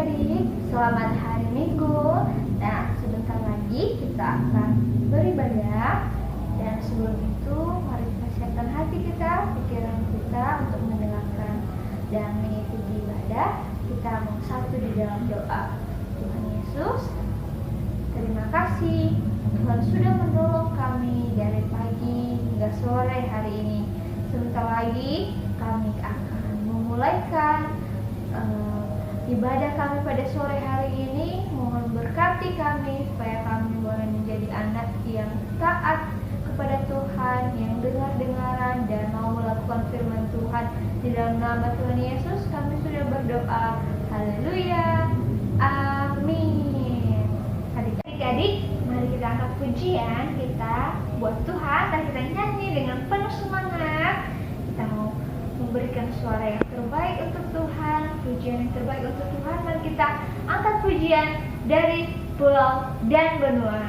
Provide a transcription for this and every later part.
adik-adik, selamat hari Minggu. Nah, sebentar lagi kita akan beribadah. Dan sebelum itu, mari kita siapkan hati kita, pikiran kita untuk mendengarkan dan mengikuti ibadah. Kita mau satu di dalam doa. Tuhan Yesus, terima kasih Tuhan sudah menolong kami dari pagi hingga sore hari ini. Sebentar lagi kami akan memulaikan ibadah kami pada sore hari ini. Mohon berkati kami supaya kami boleh menjadi anak yang taat kepada Tuhan, yang dengar-dengaran dan mau melakukan firman Tuhan. Di dalam nama Tuhan Yesus kami sudah berdoa. Haleluya, amin. Adik-adik, mari kita angkat pujian kita buat Tuhan dan kita nyanyi dengan penuh semangat. Kita mau memberikan suara yang terbaik untuk Tuhan, pujian yang terbaik untuk Tuhan. Mari kita angkat pujian dari pulau dan benua.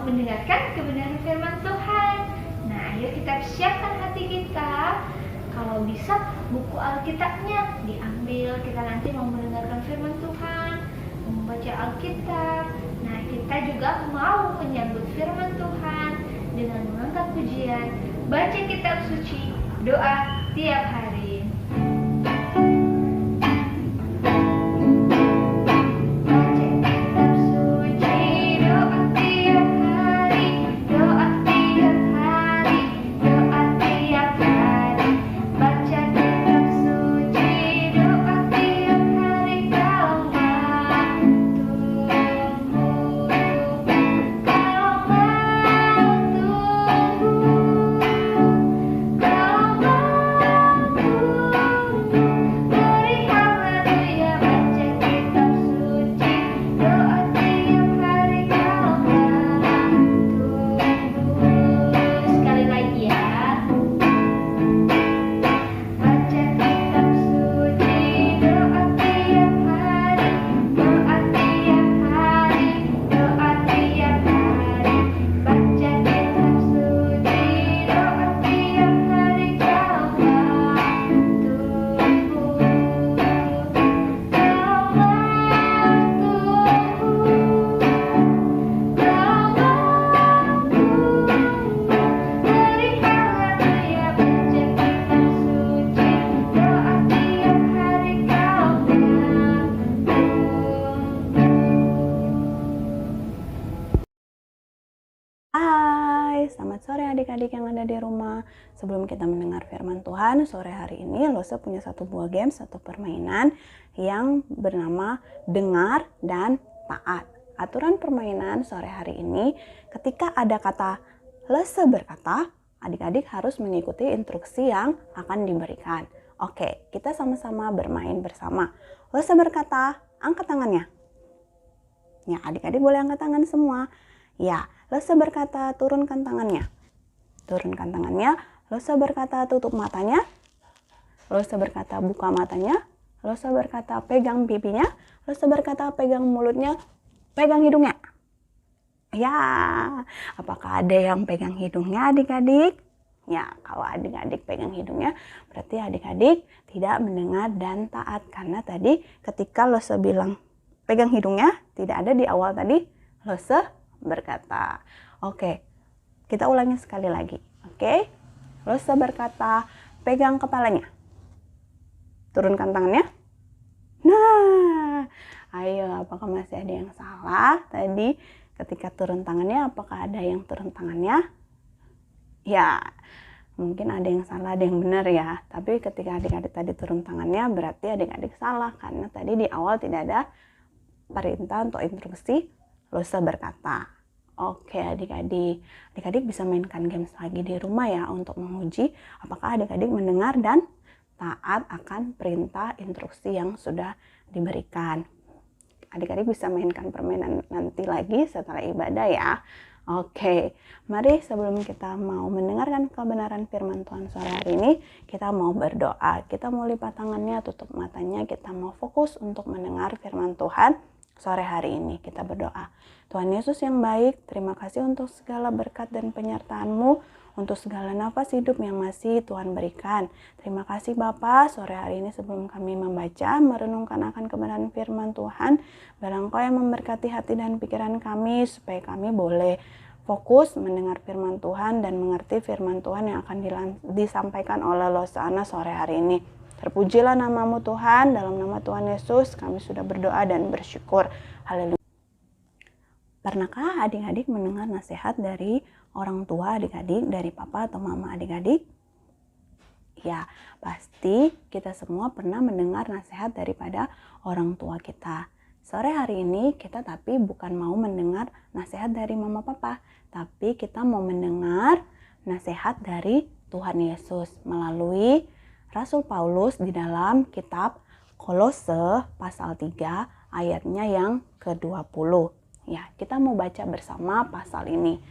Mendengarkan kebenaran firman Tuhan. Nah, ayo kita siapkan hati kita. Kalau bisa buku Alkitabnya diambil. Kita nanti mau mendengarkan firman Tuhan, membaca Alkitab. Nah, kita juga mau menyambut firman Tuhan dengan mengangkat pujian, baca kitab suci, doa tiap hari. sore adik-adik yang ada di rumah. Sebelum kita mendengar firman Tuhan, sore hari ini Lose punya satu buah game, satu permainan yang bernama dengar dan taat. Aturan permainan sore hari ini, ketika ada kata Lose berkata, adik-adik harus mengikuti instruksi yang akan diberikan. Oke, kita sama-sama bermain bersama. Lose berkata, angkat tangannya. Ya, adik-adik boleh angkat tangan semua. Ya, Lose berkata, turunkan tangannya. Turunkan tangannya. Lose berkata, tutup matanya. Lose berkata, buka matanya. Lose berkata, pegang pipinya. Lose berkata, pegang mulutnya. Pegang hidungnya. Ya, apakah ada yang pegang hidungnya adik-adik? Ya, kalau adik-adik pegang hidungnya, berarti adik-adik tidak mendengar dan taat. Karena tadi ketika Lose bilang pegang hidungnya, tidak ada di awal tadi Lose berkata. Oke, kita ulangi sekali lagi. Oke, Lose berkata, pegang kepalanya. Turunkan tangannya. Nah, ayo, apakah masih ada yang salah tadi ketika turun tangannya? Apakah ada yang turun tangannya? Ya, mungkin ada yang salah, ada yang benar ya. Tapi ketika adik-adik tadi turun tangannya, berarti adik-adik salah. Karena tadi di awal tidak ada perintah atau instruksi Lose berkata. Oke adik-adik bisa mainkan games lagi di rumah ya untuk menguji apakah adik-adik mendengar dan taat akan perintah instruksi yang sudah diberikan. Adik-adik bisa mainkan permainan nanti lagi setelah ibadah ya. Oke, mari sebelum kita mau mendengarkan kebenaran firman Tuhan sore hari ini, kita mau berdoa. Kita mau lipat tangannya, tutup matanya, kita mau fokus untuk mendengar firman Tuhan sore hari ini. Kita berdoa. Tuhan Yesus yang baik, terima kasih untuk segala berkat dan penyertaan-Mu, untuk segala nafas hidup yang masih Tuhan berikan. Terima kasih Bapa, sore hari ini sebelum kami membaca, merenungkan akan kebenaran firman Tuhan, biarlah Engkau yang memberkati hati dan pikiran kami, supaya kami boleh fokus mendengar firman Tuhan dan mengerti firman Tuhan yang akan disampaikan oleh Losana sore hari ini. Terpujilah nama-Mu Tuhan, dalam nama Tuhan Yesus kami sudah berdoa dan bersyukur. Haleluya. Pernahkah adik-adik mendengar nasihat dari orang tua adik-adik, dari papa atau mama adik-adik? Ya, pasti kita semua pernah mendengar nasihat daripada orang tua kita. Sore hari ini kita tapi bukan mau mendengar nasihat dari mama papa, tapi kita mau mendengar nasihat dari Tuhan Yesus melalui Rasul Paulus di dalam kitab Kolose pasal 3 ayatnya yang ke-20. Ya, kita mau baca bersama pasal ini.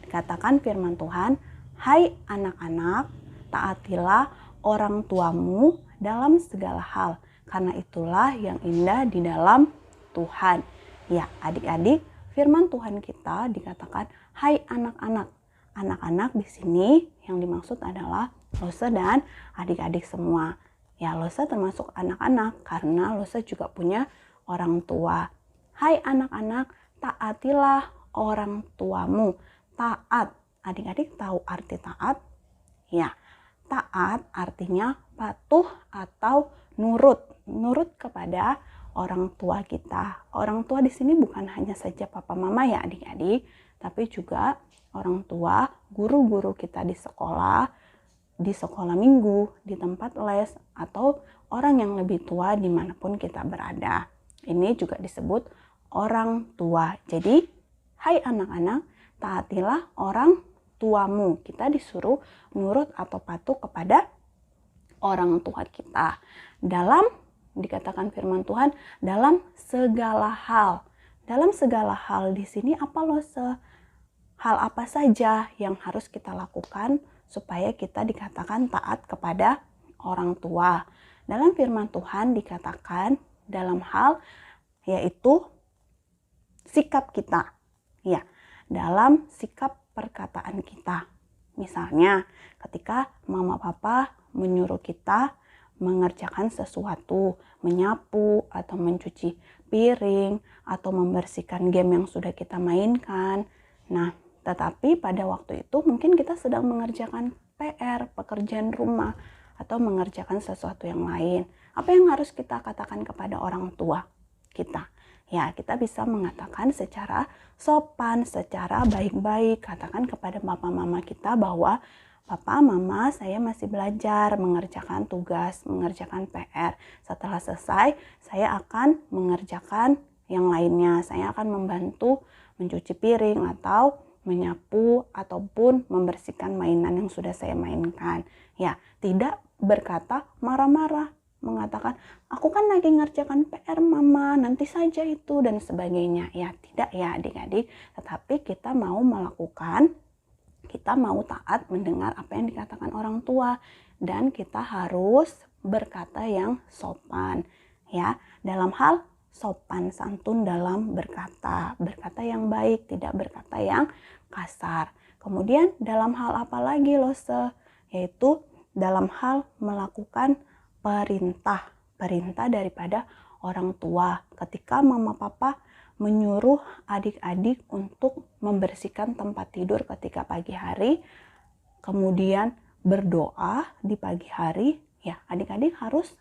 Dikatakan firman Tuhan, "Hai anak-anak, taatilah orang tuamu dalam segala hal, karena itulah yang indah di dalam Tuhan." Ya, adik-adik, firman Tuhan kita dikatakan, "Hai anak-anak." Anak-anak di sini yang dimaksud adalah Lose dan adik-adik semua. Ya, Lose termasuk anak-anak karena Lose juga punya orang tua. Hai anak-anak, taatilah orang tuamu. Taat. Adik-adik tahu arti taat? Ya, taat artinya patuh atau nurut. Nurut kepada orang tua kita. Orang tua di sini bukan hanya saja papa mama ya adik-adik, tapi juga orang tua, guru-guru kita di sekolah minggu, di tempat les, atau orang yang lebih tua dimanapun kita berada. Ini juga disebut orang tua. Jadi, hai anak-anak, taatilah orang tuamu. Kita disuruh nurut atau patuh kepada orang tua kita. Dikatakan firman Tuhan, dalam segala hal. Dalam segala hal di sini hal apa saja yang harus kita lakukan supaya kita dikatakan taat kepada orang tua. Dalam firman Tuhan dikatakan dalam hal yaitu sikap kita. Ya, dalam sikap perkataan kita. Misalnya, ketika mama papa menyuruh kita mengerjakan sesuatu, menyapu atau mencuci piring atau membersihkan game yang sudah kita mainkan. Nah, tetapi pada waktu itu mungkin kita sedang mengerjakan PR, pekerjaan rumah, atau mengerjakan sesuatu yang lain. Apa yang harus kita katakan kepada orang tua kita? Ya, kita bisa mengatakan secara sopan, secara baik-baik. Katakan kepada papa mama kita bahwa papa, mama, saya masih belajar mengerjakan tugas, mengerjakan PR. Setelah selesai, saya akan mengerjakan yang lainnya. Saya akan membantu mencuci piring atau menyapu ataupun membersihkan mainan yang sudah saya mainkan. Ya, tidak berkata marah-marah, mengatakan, aku kan lagi ngerjakan PR mama, nanti saja itu, dan sebagainya. Ya, tidak ya adik-adik, tetapi kita mau melakukan, kita mau taat mendengar apa yang dikatakan orang tua, dan kita harus berkata yang sopan. Ya, dalam hal sopan santun dalam berkata yang baik, tidak berkata yang kasar. Kemudian dalam hal apa lagi Lose? Yaitu dalam hal melakukan perintah daripada orang tua. Ketika mama papa menyuruh adik-adik untuk membersihkan tempat tidur ketika pagi hari, kemudian berdoa di pagi hari, ya adik-adik harus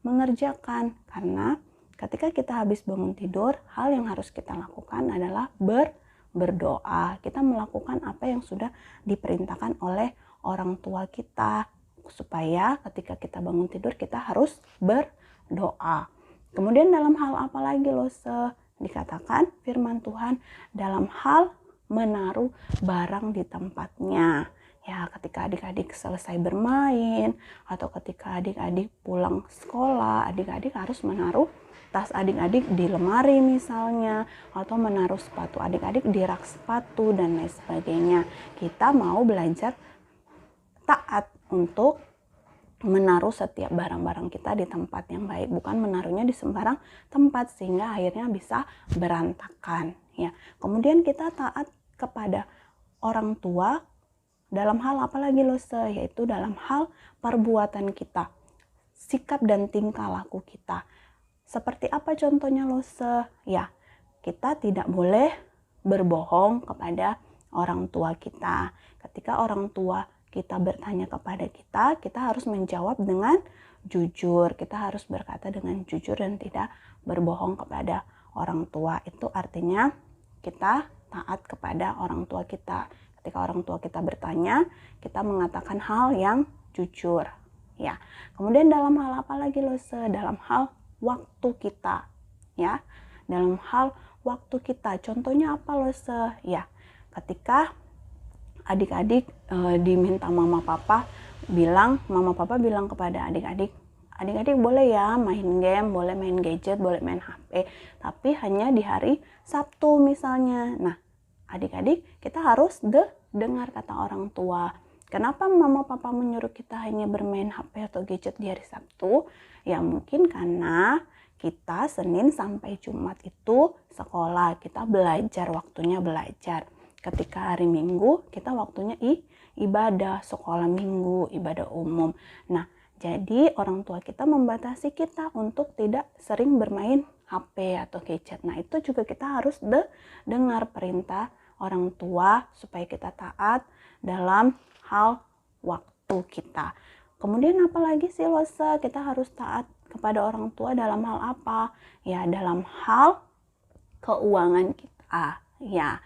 mengerjakan, karena ketika kita habis bangun tidur, hal yang harus kita lakukan adalah berdoa. Kita melakukan apa yang sudah diperintahkan oleh orang tua kita, supaya ketika kita bangun tidur kita harus berdoa. Kemudian dalam hal apa lagi Lose? Dikatakan firman Tuhan dalam hal menaruh barang di tempatnya. Ya, ketika adik-adik selesai bermain atau ketika adik-adik pulang sekolah, adik-adik harus menaruh tas adik-adik di lemari misalnya, atau menaruh sepatu adik-adik di rak sepatu dan lain sebagainya. Kita mau belajar taat untuk menaruh setiap barang-barang kita di tempat yang baik, bukan menaruhnya di sembarang tempat sehingga akhirnya bisa berantakan. Ya, kemudian kita taat kepada orang tua dalam hal apa lagi Lose? Yaitu dalam hal perbuatan kita, sikap dan tingkah laku kita. Seperti apa contohnya Lose? Ya, kita tidak boleh berbohong kepada orang tua kita. Ketika orang tua kita bertanya kepada kita, kita harus menjawab dengan jujur. Kita harus berkata dengan jujur dan tidak berbohong kepada orang tua. Itu artinya kita taat kepada orang tua kita. Ketika orang tua kita bertanya, kita mengatakan hal yang jujur. Ya. Kemudian dalam hal apa lagi Lose? Dalam hal waktu kita. Ya. Dalam hal waktu kita. Contohnya apa Lose? Ya. Ketika adik-adik diminta mama papa bilang kepada adik-adik boleh ya main game, boleh main gadget, boleh main HP, tapi hanya di hari Sabtu misalnya. Nah, adik-adik kita harus dengar kata orang tua. Kenapa mama papa menyuruh kita hanya bermain HP atau gadget di hari Sabtu? Ya mungkin karena kita Senin sampai Jumat itu sekolah, kita belajar, waktunya belajar. Ketika hari Minggu, kita waktunya ibadah, sekolah minggu, ibadah umum. Nah, jadi orang tua kita membatasi kita untuk tidak sering bermain HP atau gadget. Nah, itu juga kita harus dengar perintah orang tua supaya kita taat dalam hal waktu kita. Kemudian apalagi sih Lose? Kita harus taat kepada orang tua dalam hal apa? Ya, dalam hal keuangan kita. Ya,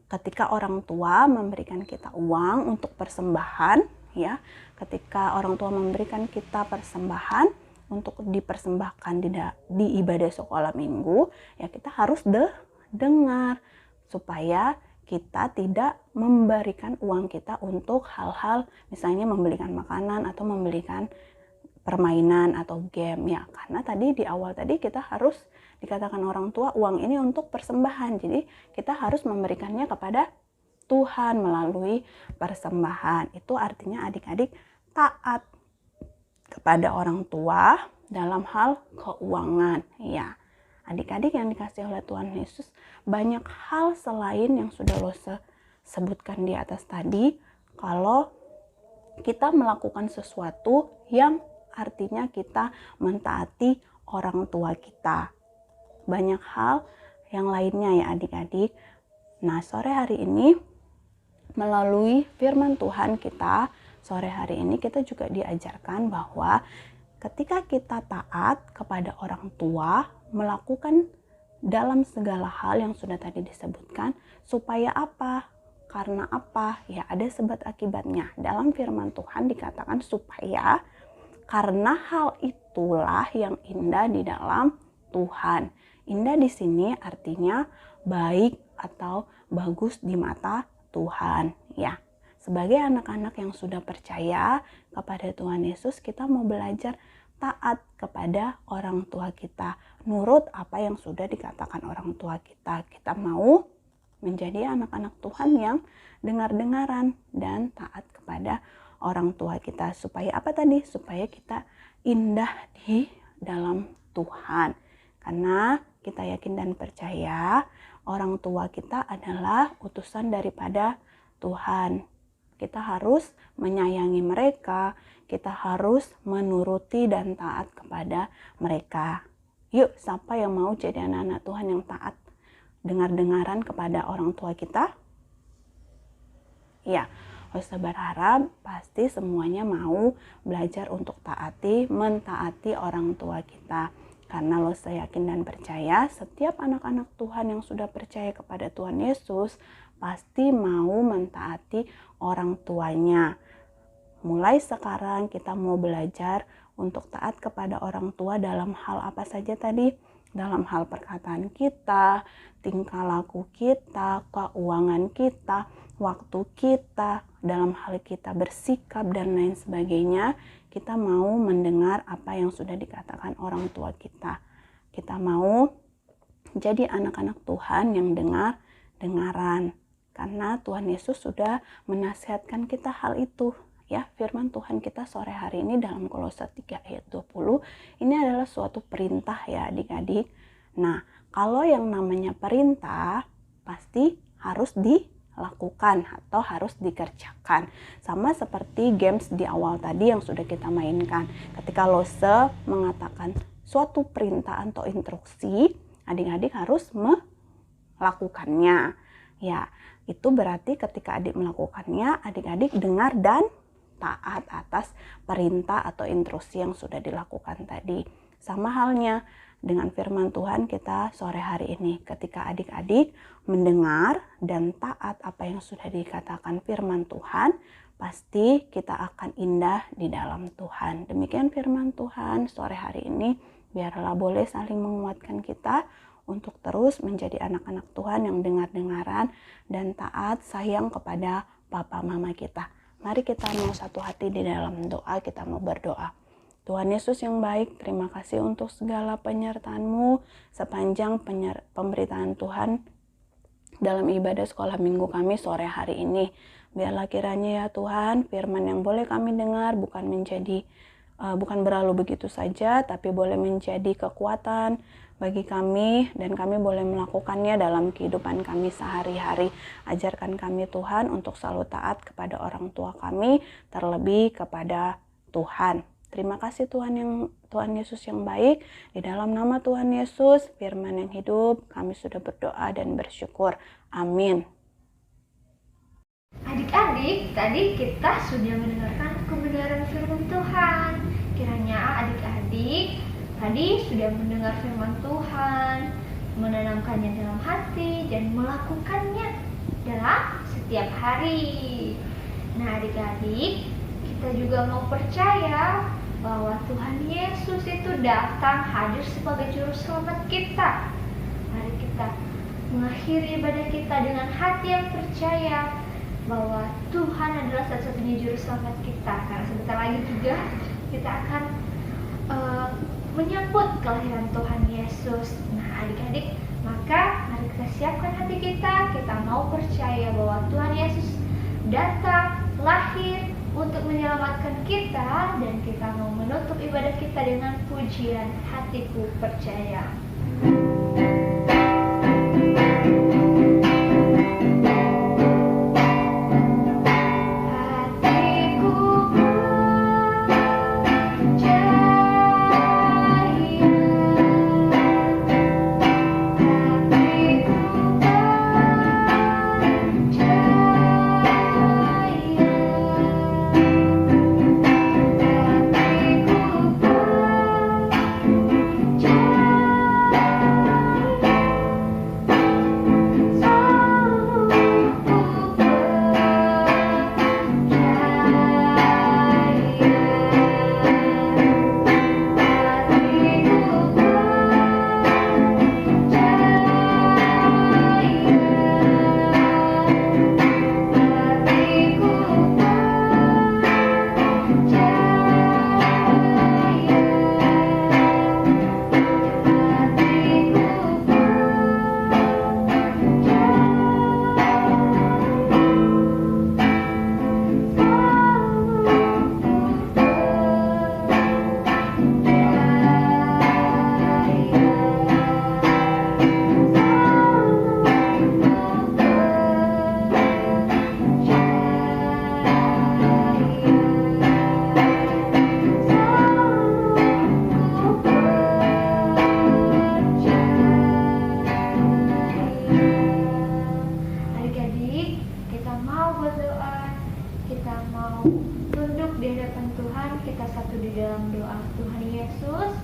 ketika orang tua memberikan kita uang untuk persembahan, ya, ketika orang tua memberikan kita persembahan untuk dipersembahkan di ibadah sekolah minggu, ya kita harus dengar supaya kita tidak memberikan uang kita untuk hal-hal misalnya membelikan makanan atau membelikan permainan atau game, ya, karena tadi di awal tadi kita harus dikatakan orang tua uang ini untuk persembahan, jadi kita harus memberikannya kepada Tuhan melalui persembahan. Itu artinya adik-adik taat kepada orang tua dalam hal keuangan. Ya, adik-adik yang dikasih oleh Tuhan Yesus, banyak hal selain yang sudah Lose sebutkan di atas tadi. Kalau kita melakukan sesuatu yang artinya kita mentaati orang tua kita, banyak hal yang lainnya ya adik-adik. Nah, sore hari ini melalui firman Tuhan kita, sore hari ini kita juga diajarkan bahwa ketika kita taat kepada orang tua, melakukan dalam segala hal yang sudah tadi disebutkan. Supaya apa? Karena apa? Ya, ada sebab akibatnya. Dalam firman Tuhan dikatakan supaya, karena hal itulah yang indah di dalam Tuhan. Indah di sini artinya baik atau bagus di mata Tuhan, ya. Sebagai anak-anak yang sudah percaya kepada Tuhan Yesus, kita mau belajar taat kepada orang tua kita, nurut apa yang sudah dikatakan orang tua kita. Kita mau menjadi anak-anak Tuhan yang dengar-dengaran dan taat kepada orang tua kita. Supaya apa tadi? Supaya kita indah di dalam Tuhan. Karena kita yakin dan percaya orang tua kita adalah utusan daripada Tuhan. Kita harus menyayangi mereka, kita harus menuruti dan taat kepada mereka. Yuk, siapa yang mau jadi anak-anak Tuhan yang taat, dengar-dengaran kepada orang tua kita? Ya, Losa berharap pasti semuanya mau belajar untuk mentaati orang tua kita. Karena Losa yakin dan percaya setiap anak-anak Tuhan yang sudah percaya kepada Tuhan Yesus pasti mau mentaati orang tuanya. Mulai sekarang kita mau belajar untuk taat kepada orang tua dalam hal apa saja tadi? Dalam hal perkataan kita, tingkah laku kita, keuangan kita, waktu kita, dalam hal kita bersikap dan lain sebagainya. Kita mau mendengar apa yang sudah dikatakan orang tua kita. Kita mau jadi anak-anak Tuhan yang dengaran. Karena Tuhan Yesus sudah menasihatkan kita hal itu. Ya, firman Tuhan kita sore hari ini dalam Kolose 3 ayat 20, ini adalah suatu perintah ya adik-adik. Nah, kalau yang namanya perintah pasti harus dilakukan atau harus dikerjakan. Sama seperti games di awal tadi yang sudah kita mainkan. Ketika Lose mengatakan suatu perintah atau instruksi, adik-adik harus melakukannya. Ya, itu berarti ketika adik melakukannya, adik-adik dengar dan taat atas perintah atau instruksi yang sudah dilakukan tadi. Sama halnya dengan firman Tuhan kita sore hari ini. Ketika adik-adik mendengar dan taat apa yang sudah dikatakan firman Tuhan, pasti kita akan indah di dalam Tuhan. Demikian firman Tuhan sore hari ini. Biarlah boleh saling menguatkan kita untuk terus menjadi anak-anak Tuhan yang dengar-dengaran dan taat, sayang kepada papa mama kita. Mari kita mau satu hati di dalam doa, kita mau berdoa. Tuhan Yesus yang baik, terima kasih untuk segala penyertaan-Mu sepanjang pemberitaan Tuhan dalam ibadah sekolah minggu kami sore hari ini. Biarlah kiranya ya Tuhan, firman yang boleh kami dengar bukan berlalu begitu saja, tapi boleh menjadi kekuatan bagi kami dan kami boleh melakukannya dalam kehidupan kami sehari-hari. Ajarkan kami Tuhan untuk selalu taat kepada orang tua kami, terlebih kepada Tuhan. Terima kasih Tuhan Yesus yang baik. Di dalam nama Tuhan Yesus, firman yang hidup, kami sudah berdoa dan bersyukur. Amin. Adik-adik, tadi kita sudah mendengarkan kebenaran firman Tuhan. Kiranya adik-adik tadi sudah mendengar firman Tuhan, menanamkannya dalam hati dan melakukannya dalam setiap hari. Nah adik-adik, kita juga mau percaya bahwa Tuhan Yesus itu datang hadir sebagai juru selamat kita. Mari kita mengakhiri ibadah kita dengan hati yang percaya bahwa Tuhan adalah satu-satunya juru selamat kita. Karena sebentar lagi juga kita akan menyambut kelahiran Tuhan Yesus. Nah adik-adik, maka mari kita siapkan hati kita mau percaya bahwa Tuhan Yesus datang, lahir untuk menyelamatkan kita, dan kita mau menutup ibadah kita dengan pujian Hatiku Percaya. bersatu di dalam doa. Tuhan Yesus,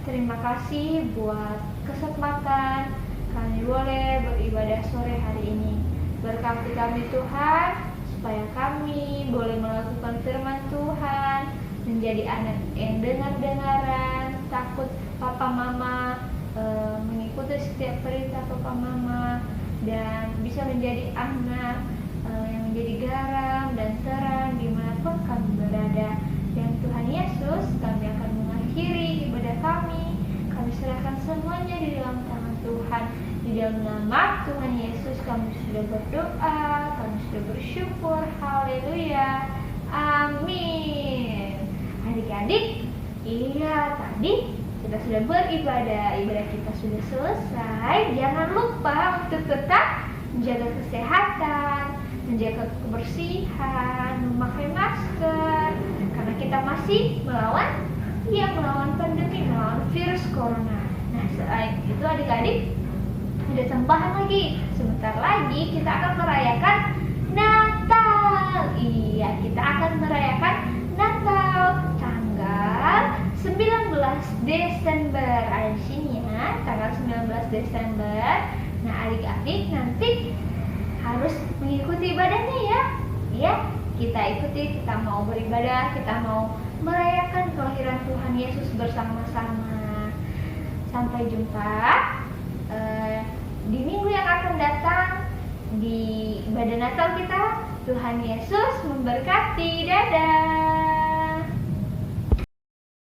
terima kasih buat kesempatan kami boleh beribadah sore hari ini. Berkati kami Tuhan, supaya kami boleh melakukan firman Tuhan, menjadi anak yang dengar-dengaran, takut papa mama, mengikuti setiap perintah papa mama, dan bisa menjadi anak yang menjadi garam dan terang dimanapun kami berada. Dan Tuhan Yesus, kami akan mengakhiri ibadah kami. Kami serahkan semuanya di dalam tangan Tuhan. Di dalam nama Tuhan Yesus kami sudah berdoa, kami sudah bersyukur. Haleluya, amin. Adik-adik, iya tadi kita sudah beribadah, ibadah kita sudah selesai. Jangan lupa untuk tetap menjaga kesehatan, menjaga kebersihan, memakai masker, karena kita masih melawan pandemi, melawan virus corona. Nah, selain itu adik-adik, ada tambahan lagi. Sebentar lagi kita akan merayakan Natal. Iya, kita akan merayakan Natal tanggal 19 Desember. Ada di sini ya, tanggal 19 Desember. Nah, adik-adik nanti harus mengikuti ibadahnya ya. Ya, kita ikuti, kita mau beribadah, kita mau merayakan kelahiran Tuhan Yesus bersama-sama. Sampai jumpa di minggu yang akan datang di ibadah Natal kita. Tuhan Yesus memberkati. Dadah.